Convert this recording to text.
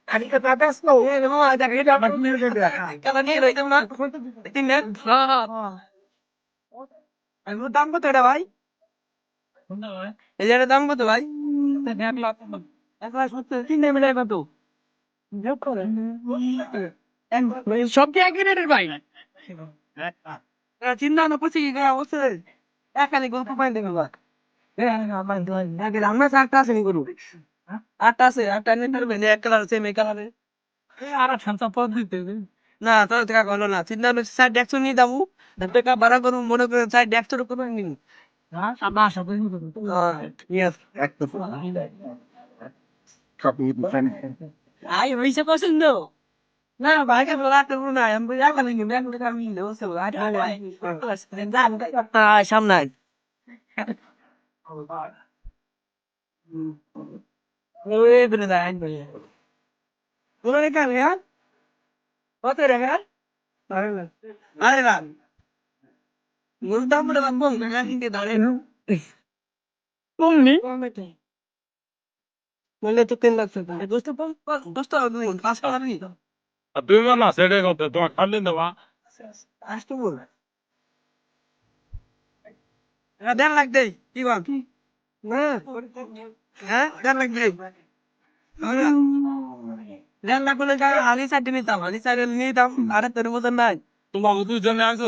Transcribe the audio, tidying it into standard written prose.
খালি কথা আস না এ মামা দেখে এটা আমার নিয়ে গেছে কালা নিয়ে রইতাম না তিন দিন আমি দাম কত এটা ভাই এই যে দাম কত ভাই 1,70,000 তিন দিন মিলাই কত সব কি একই রেটের ভাই চিন্তা না পড়ছি কি অবস্থা একালি গল্প পাই দেবে বা আমরা আটটা আছে নি করু আটটা আছে আটটা নিয়ে পারবেন এক কালার সেম এই কালারে আর শান্তা পদ দিতে না তো টাকা কইলো না চিন্তা না সাইড ডেক্সো নিয়ে যাবো টাকা ভাড়া করুন মনে করেন সাইড ডেক্সো করে নিন হ্যাঁ সাবা সাবা ইয়েস একদম কপি আই হইছে পছন্দ না ভাইকে বলাতে না আমি জায়গা নেই ব্যাংক থেকে আমি নিলে বসে সামনে ওই বেরে দা আইন বলে তোরা রে কাম यार কত রে यार আরে না মুলতা মুড়া বল না হিন্দে দাঁড়ে নো কমনি কমতে বললে তো 3 লাখ টাকা দোস্ত দোস্ত পাঁচ টাকা নি তুই না সেটা করতে তোমার খালি দেবা আসতো বল 1.5 লাখ দেই কি বল না হ্যাঁ 1.5 লাখ দেই 1.5 লাখ বলে হালি সাইড নিতাম হালি সাইড নিতাম আরে তোর মতন নাই তোমাকে দুজনে আসো